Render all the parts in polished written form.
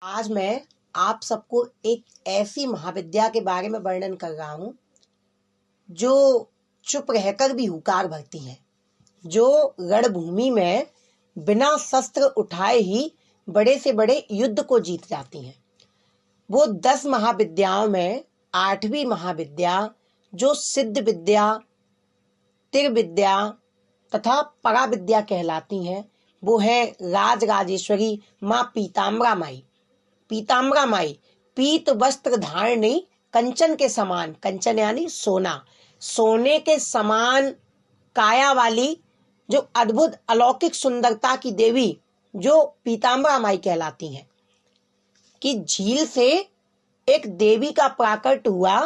आज मैं आप सबको एक ऐसी महाविद्या के बारे में वर्णन कर रहा हूं जो चुप रहकर भी हुकार भरती है, जो रणभूमि में बिना शस्त्र उठाए ही बड़े से बड़े युद्ध को जीत जाती हैं। वो 10 महाविद्याओं में 8वीं महाविद्या जो सिद्ध विद्या, त्रिविद्या तथा पराविद्या कहलाती हैं, वो है राजराजेश्वरी माँ पीताम्बरा माई। पीताम्बरा माई पीत वस्त्र धारणी कंचन के समान, कंचन यानी सोना, सोने के समान काया वाली जो अद्भुत अलौकिक सुंदरता की देवी जो पीताम्बरा माई कहलाती हैं। कि झील से एक देवी का प्राकट हुआ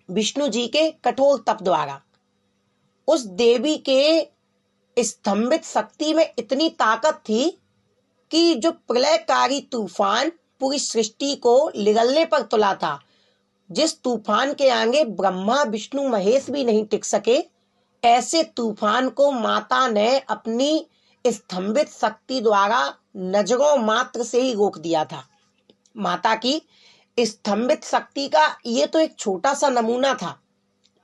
विष्णु जी के कठोर तप द्वारा। उस देवी के स्तंभित शक्ति में इतनी ताकत थी कि जो प्रलयकारी तूफान पूरी सृष्टि को लिगलने पर तुला था, जिस तूफान के आगे ब्रह्मा विष्णु महेश भी नहीं टिक सके, ऐसे तूफान को माता ने अपनी स्तंभित शक्ति द्वारा नजरों मात्र से ही रोक दिया था। माता की स्तंभित शक्ति का ये तो एक छोटा सा नमूना था।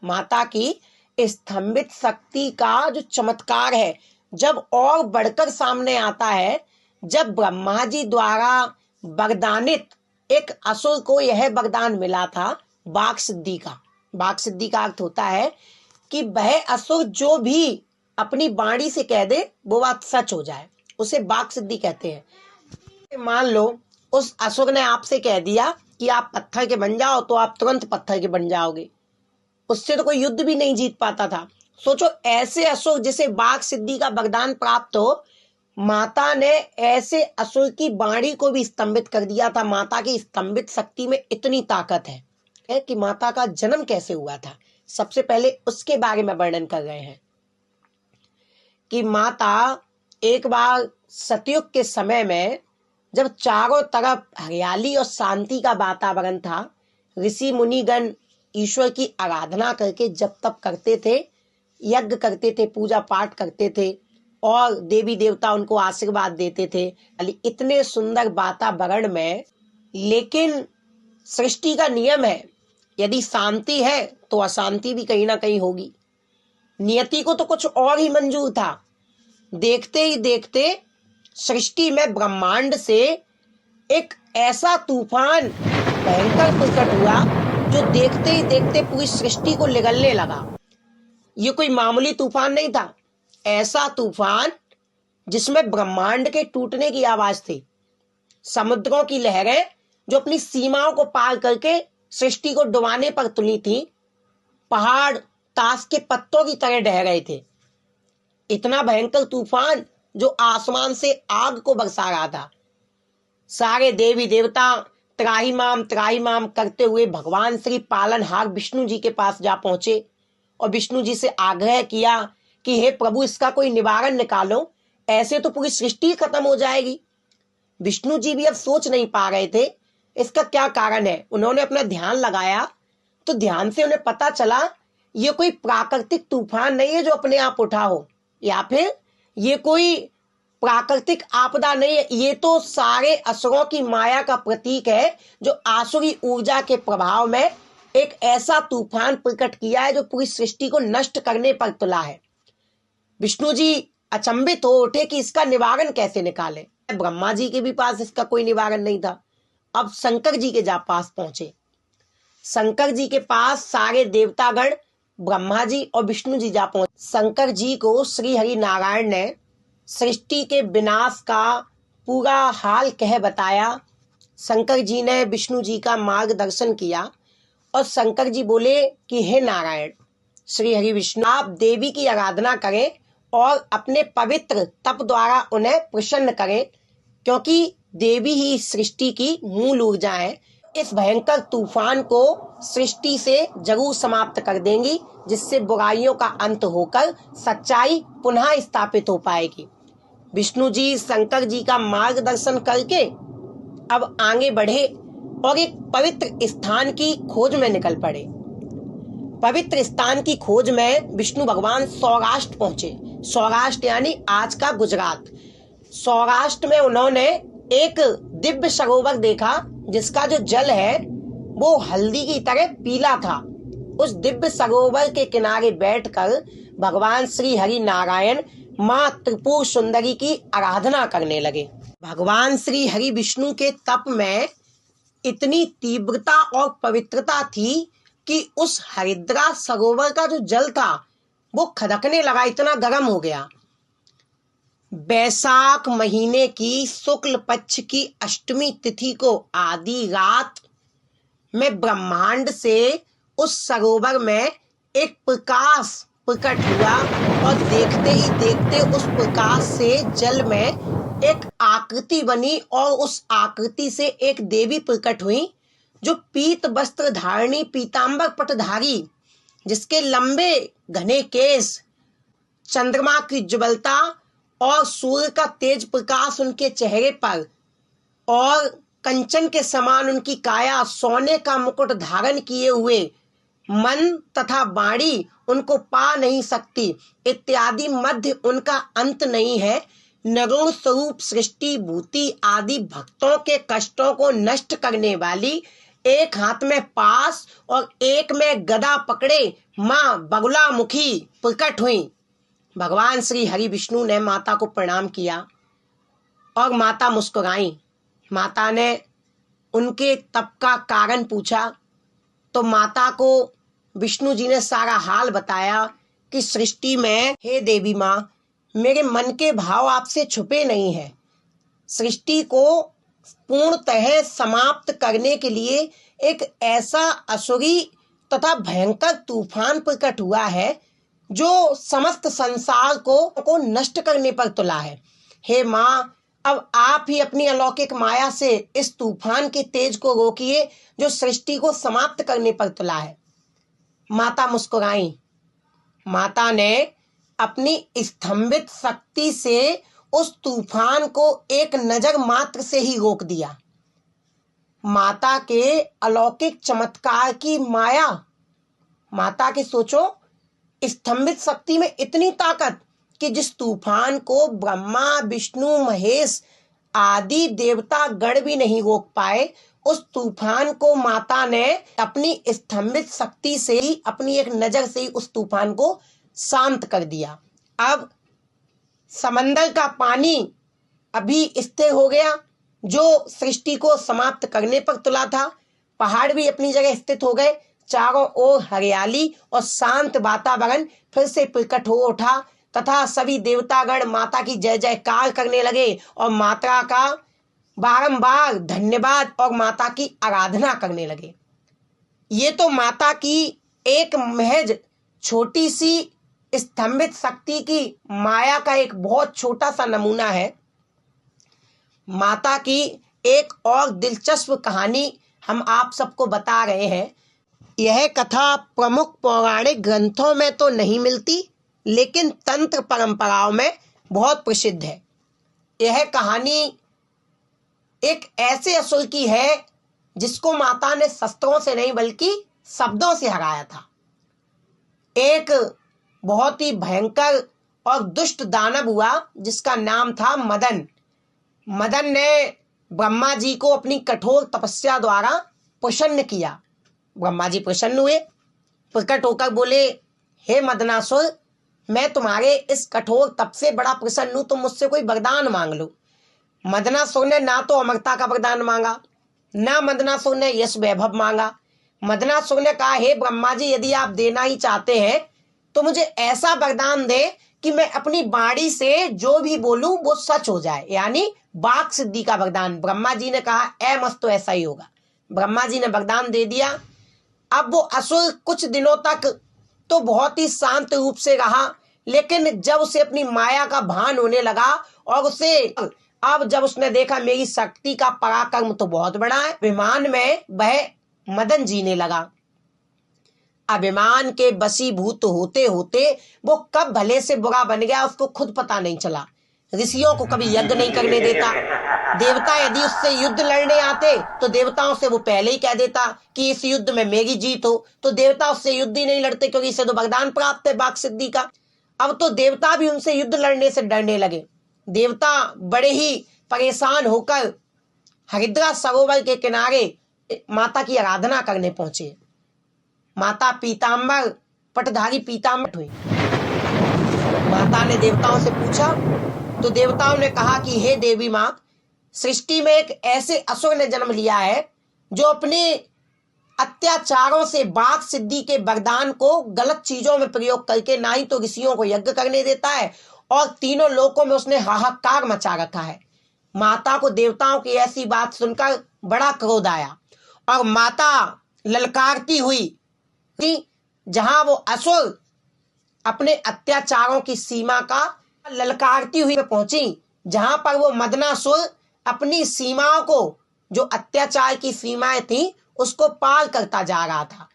माता की स्तंभित शक्ति का जो चमत्कार है, जब और बढ़कर सामने आता है, जब ब्रह्मा जी द्वारा वरदानित एक असुर को यह वरदान मिला था वाक सिद्धि का। वाक सिद्धि का अर्थ होता है कि वह असुर जो भी अपनी वाणी से कह दे वो बात सच हो जाए, उसे वाक सिद्धि कहते हैं। मान लो उस असुर ने आपसे कह दिया कि आप पत्थर के बन जाओ, तो आप तुरंत पत्थर के बन जाओगे। उससे तो कोई युद्ध भी नहीं जीत पाता था। सोचो, ऐसे असुर जिसे वाक सिद्धि का वरदान प्राप्त हो, माता ने ऐसे असुर की वाणी को भी स्तंभित कर दिया था। माता की स्तंभित शक्ति में इतनी ताकत है कि माता का जन्म कैसे हुआ था, सबसे पहले उसके बारे में वर्णन कर रहे हैं। कि माता एक बार सतयुग के समय में, जब चारों तरफ हरियाली और शांति का वातावरण था, ऋषि मुनिगण ईश्वर की आराधना करके जप तप करते थे, यज्ञ करते थे, पूजा पाठ करते थे और देवी देवता उनको आशीर्वाद देते थे। इतने सुंदर वातावरण में, लेकिन सृष्टि का नियम है, यदि शांति है तो अशांति भी कहीं ना कहीं होगी। नियति को तो कुछ और ही मंजूर था। देखते ही देखते सृष्टि में ब्रह्मांड से एक ऐसा तूफान भयंकर प्रकट हुआ जो देखते ही देखते पूरी सृष्टि को लिगलने लगा। ये कोई मामूली तूफान नहीं था, ऐसा तूफान जिसमें ब्रह्मांड के टूटने की आवाज थी, समुद्रों की लहरें जो अपनी सीमाओं को पार करके सृष्टि को डुबाने पर तुली थी, पहाड़ ताश के पत्तों की तरह ढह रहे थे। इतना भयंकर तूफान जो आसमान से आग को बरसा रहा था। सारे देवी देवता त्राहिमाम करते हुए भगवान श्री पालनहार विष्णु जी के पास जा पहुंचे और विष्णु जी से आग्रह किया कि हे प्रभु, इसका कोई निवारण निकालो, ऐसे तो पूरी सृष्टि खत्म हो जाएगी। विष्णु जी भी अब सोच नहीं पा रहे थे इसका क्या कारण है। उन्होंने अपना ध्यान लगाया तो ध्यान से उन्हें पता चला ये कोई प्राकृतिक तूफान नहीं है जो अपने आप उठा हो, या फिर ये कोई प्राकृतिक आपदा नहीं है, ये तो सारे असुरों की माया का प्रतीक है जो आसुरी ऊर्जा के प्रभाव में एक ऐसा तूफान प्रकट किया है जो पूरी सृष्टि को नष्ट करने पर तुला है। विष्णु जी अचंभित हो उठे कि इसका निवारण कैसे निकाले। ब्रह्मा जी के भी पास इसका कोई निवारण नहीं था। अब शंकर जी के पास पहुंचे। शंकर जी के पास सारे देवतागण, ब्रह्मा जी और विष्णु जी जा पहुंचे। शंकर जी को श्री हरि नारायण ने सृष्टि के विनाश का पूरा हाल कह बताया। शंकर जी ने विष्णु जी का मार्गदर्शन किया और शंकर जी बोले कि हे नारायण, श्री हरि विष्णु, आप देवी की आराधना करें और अपने पवित्र तप द्वारा उन्हें प्रसन्न करें, क्योंकि देवी ही सृष्टि की मूल ऊर्जा है। इस भयंकर तूफान को सृष्टि से जरूर समाप्त कर देंगी, जिससे बुराइयों का अंत होकर सच्चाई पुनः स्थापित हो पाएगी। विष्णु जी शंकर जी का मार्गदर्शन करके अब आगे बढ़े और एक पवित्र स्थान की खोज में निकल पड़े। पवित्र स्थान की खोज में विष्णु भगवान सौराष्ट्र पहुंचे। सौराष्ट्र यानी आज का गुजरात। सौराष्ट्र में उन्होंने एक दिव्य सरोवर देखा जिसका जो जल है वो हल्दी की तरह पीला था। उस दिव्य सरोवर के किनारे बैठकर भगवान श्री हरि नारायण माँ त्रिपुर सुंदरी की आराधना करने लगे। भगवान श्री हरि विष्णु के तप में इतनी तीव्रता और पवित्रता थी कि उस हरिद्रा सरोवर का जो जल था वो खदकने लगा, इतना गर्म हो गया। बैसाख महीने की शुक्ल पक्ष की अष्टमी तिथि को आधी रात में ब्रह्मांड से उस सरोवर में एक प्रकाश प्रकट हुआ और देखते ही देखते उस प्रकाश से जल में एक आकृति बनी और उस आकृति से एक देवी प्रकट हुई जो पीत वस्त्र धारणी, पीतांबर पटधारी, जिसके लंबे घने केस, चंद्रमा की ज्वलता और सूर्य का तेज प्रकाश उनके चेहरे पर और कंचन के समान उनकी काया, सोने का मुकुट धारण किए हुए, मन तथा वाणी उनको पा नहीं सकती इत्यादि, मध्य उनका अंत नहीं है, नगुण स्वरूप सृष्टि भूति आदि भक्तों के कष्टों को नष्ट करने वाली, एक हाथ में पास और एक में गदा पकड़े माँ बगुला मुखी प्रकट हुई। भगवान श्री हरि विष्णु ने माता को प्रणाम किया और माता मुस्कुराई। माता ने उनके तप का कारण पूछा तो माता को विष्णु जी ने सारा हाल बताया कि सृष्टि में, हे देवी माँ, मेरे मन के भाव आपसे छुपे नहीं है। सृष्टि को पूर्णतः समाप्त करने के लिए एक ऐसा असुरी तथा भयंकर तूफान प्रकट हुआ है जो समस्त संसार को नष्ट करने पर तुला है। हे माँ, अब आप ही अपनी अलौकिक माया से इस तूफान के तेज को रोकिए जो सृष्टि को समाप्त करने पर तुला है। माता मुस्कुराई। माता ने अपनी स्तंभित शक्ति से उस तूफान को एक नजर मात्र से ही रोक दिया। माता के अलौकिक चमत्कार की माया, माता के सोचो स्तंभित शक्ति में इतनी ताकत कि जिस तूफान को ब्रह्मा विष्णु महेश आदि देवता गण भी नहीं रोक पाए, उस तूफान को माता ने अपनी स्तंभित शक्ति से ही, अपनी एक नजर से ही उस तूफान को शांत कर दिया। अब समंदर का पानी अभी स्थिर हो गया जो सृष्टि को समाप्त करने पर तुला था। पहाड़ भी अपनी जगह स्थित हो गए। चारों ओर हरियाली और शांत वातावरण फिर से प्रकट हो उठा तथा सभी देवतागण माता की जय जयकार करने लगे और माता का बारंबार धन्यवाद और माता की आराधना करने लगे। ये तो माता की एक महज छोटी सी स्तंभित शक्ति की माया का एक बहुत छोटा सा नमूना है। माता की एक और दिलचस्प कहानी हम आप सबको बता रहे हैं। यह कथा प्रमुख पौराणिक ग्रंथों में तो नहीं मिलती, लेकिन तंत्र परंपराओं में बहुत प्रसिद्ध है। यह कहानी एक ऐसे असुर की है जिसको माता ने शस्त्रों से नहीं बल्कि शब्दों से हराया था। एक बहुत ही भयंकर और दुष्ट दानव हुआ जिसका नाम था मदन। मदन ने ब्रह्मा जी को अपनी कठोर तपस्या द्वारा प्रसन्न किया। ब्रह्मा जी प्रसन्न हुए, प्रकट होकर बोले, हे मदनासुर, मैं तुम्हारे इस कठोर तप से बड़ा प्रसन्न हूं, तुम मुझसे कोई वरदान मांग लो। मदनासुर ने ना तो अमरता का वरदान मांगा, ना मदनासुर ने यश वैभव मांगा। मदनासुर ने कहा, हे ब्रह्मा जी, यदि आप देना ही चाहते हैं तो मुझे ऐसा वरदान दे कि मैं अपनी वाणी से जो भी बोलूं वो सच हो जाए, यानी वाक सिद्धि का वरदान। ब्रह्मा जी ने कहा, ए मस्त, तो ऐसा ही होगा। ब्रह्मा जी ने वरदान दे दिया। अब वो असुर कुछ दिनों तक तो बहुत ही शांत रूप से रहा, लेकिन जब उसे अपनी माया का भान होने लगा और अब जब उसने देखा मेरी शक्ति का पराक्रम तो बहुत बड़ा है, अभिमान में वह मदन जीने लगा। अभिमान के वशीभूत होते होते वो कब भले से बुरा बन गया उसको खुद पता नहीं चला। ऋषियों को कभी यज्ञ नहीं करने देता। देवता यदि उससे युद्ध लड़ने आते तो देवताओं से वो पहले ही कह देता कि इस युद्ध में मेरी जीत हो, तो देवता उससे युद्ध ही नहीं लड़ते क्योंकि इसे तो वरदान प्राप्त है वाक सिद्धि का। अब तो देवता भी उनसे युद्ध लड़ने से डरने लगे। देवता बड़े ही परेशान होकर हरिद्रा सरोवर के किनारे माता की आराधना करने पहुंचे। माता पीताम्बर पटधारी पीताम्बर हुई। माता ने देवताओं से पूछा तो देवताओं ने कहा कि हे देवी मां, सृष्टि में एक ऐसे असुर ने जन्म लिया है जो अपने अत्याचारों से बाघ सिद्धि के वरदान को गलत चीजों में प्रयोग करके ना ही तो ऋषियों को यज्ञ करने देता है और तीनों लोकों में उसने हाहाकार मचा रखा है। माता को देवताओं की ऐसी बात सुनकर बड़ा क्रोध आया और माता ललकारती हुई कि जहां वो असुर अपने अत्याचारों की सीमा का ललकारती हुई पहुंची, जहां पर वो मदनासुर अपनी सीमाओं को, जो अत्याचार की सीमाएं थी, उसको पार करता जा रहा था।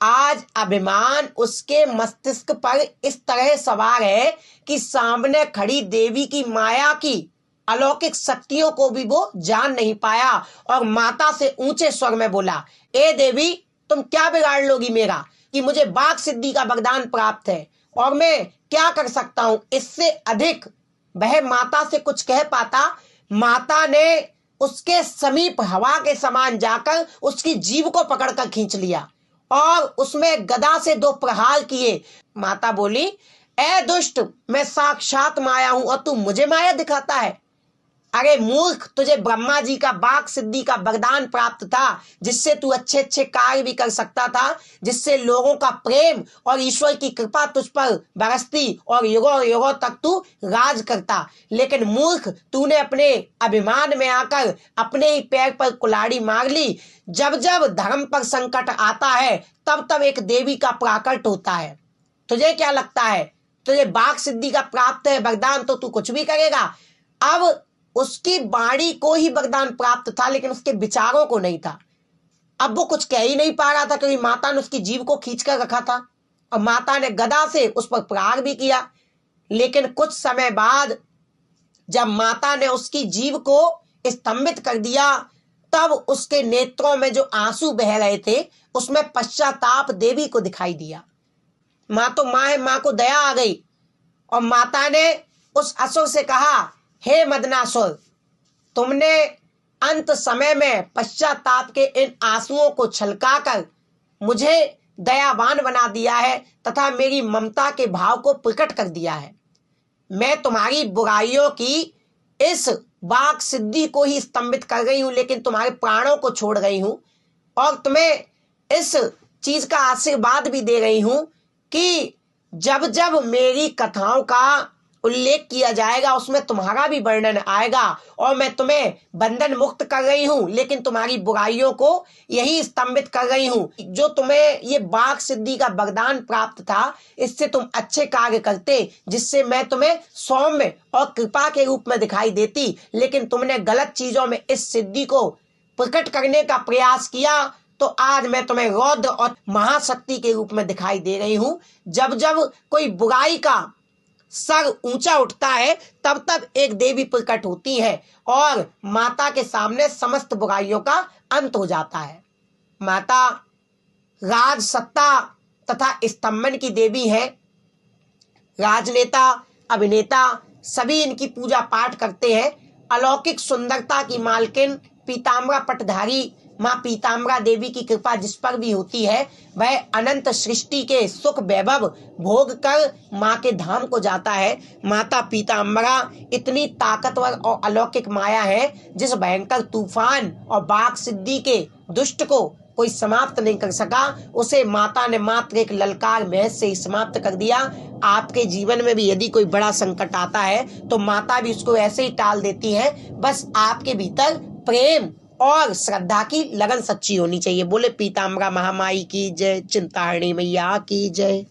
आज अभिमान उसके मस्तिष्क पर इस तरह सवार है कि सामने खड़ी देवी की माया की अलौकिक शक्तियों को भी वो जान नहीं पाया और माता से ऊंचे स्वर में बोला, ए देवी, तुम क्या बिगाड़ लोगी मेरा कि मुझे बाघ सिद्धि का वरदान प्राप्त है और मैं क्या कर सकता हूं इससे अधिक। वह माता से कुछ कह पाता, माता ने उसके समीप हवा के समान जाकर उसकी जीभ को पकड़कर खींच लिया और उसमें गदा से 2 प्रहार किए। माता बोली, ए दुष्ट, मैं साक्षात माया हूं और तू मुझे माया दिखाता है। अरे मूर्ख, तुझे ब्रह्मा जी का बाघ सिद्धि का वरदान प्राप्त था, जिससे तू अच्छे अच्छे कार्य भी कर सकता था, जिससे लोगों का प्रेम और ईश्वर की कृपा तुझ पर बरसती और युगों युगों तक तू राज करता। लेकिन मूर्ख, तूने अपने अभिमान में आकर अपने ही पैर पर कुल्हाड़ी मार ली। जब जब धर्म पर संकट आता है तब तब एक देवी का प्राकट होता है। तुझे क्या लगता है, तुझे बाघ सिद्धि का प्राप्त है वरदान तो तू कुछ भी करेगा। अब उसकी वाणी को ही वरदान प्राप्त था लेकिन उसके विचारों को नहीं था। अब वो कुछ कह ही नहीं पा रहा था क्योंकि माता ने उसकी जीभ को खींच कर रखा था और माता ने गदा से उस पर प्रहार भी किया। लेकिन कुछ समय बाद जब माता ने उसकी जीभ को स्तंभित कर दिया, तब उसके नेत्रों में जो आंसू बह रहे थे उसमें पश्चाताप देवी को दिखाई दिया। माँ तो माँ है, माँ को दया आ गई और माता ने उस असुर से कहा, हे मदनासुर, तुमने अंत समय में पश्चाताप के इन आंसुओं को छलकाकर मुझे दयावान बना दिया है तथा मेरी ममता के भाव को प्रकट कर दिया है। मैं तुम्हारी बुराइयों की इस बाघ सिद्धि को ही स्तंभित कर रही हूं, लेकिन तुम्हारे प्राणों को छोड़ रही हूं और तुम्हें इस चीज का आशीर्वाद भी दे रही हूं कि जब जब मेरी कथाओं का उल्लेख किया जाएगा उसमें तुम्हारा भी वर्णन आएगा और मैं तुम्हें बंधन मुक्त कर रही हूं, लेकिन तुम्हारी बुराइयों को यही स्तंभित कर रही हूं। जो तुम्हें ये बाघ सिद्धि का वरदान प्राप्त था, इससे तुम अच्छे कार्य करते, जिससे मैं तुम्हें सौम्य और कृपा के रूप में दिखाई देती, लेकिन तुमने गलत चीजों में इस सिद्धि को प्रकट करने का प्रयास किया तो आज मैं तुम्हें रौद्र और महाशक्ति के रूप में दिखाई दे रही हूं। जब जब कोई बुराई का सर ऊंचा उठता है तब तब एक देवी प्रकट होती है और माता के सामने समस्त बुराइयों का अंत हो जाता है। माता राज सत्ता तथा स्तंभन की देवी है। राजनेता, अभिनेता सभी इनकी पूजा पाठ करते हैं। अलौकिक सुंदरता की मालकिन पीताम्बरा पटधारी माँ पीताम्बरा देवी की कृपा जिस पर भी होती है, वह अनंत सृष्टि के सुख वैभव भोग कर माँ के धाम को जाता है। माता पीताम्बरा इतनी ताकतवर और अलौकिक माया है, जिस भयंकर तूफान और बाघ सिद्धि के दुष्ट को कोई समाप्त नहीं कर सका, उसे माता ने मात्र एक ललकार महज से ही समाप्त कर दिया। आपके जीवन में भी यदि कोई बड़ा संकट आता है तो माता भी उसको ऐसे ही टाल देती है। बस आपके भीतर प्रेम और श्रद्धा की लगन सच्ची होनी चाहिए। बोले पीताम्बरा महामाई की जय, चिंतामणि मैया की जय।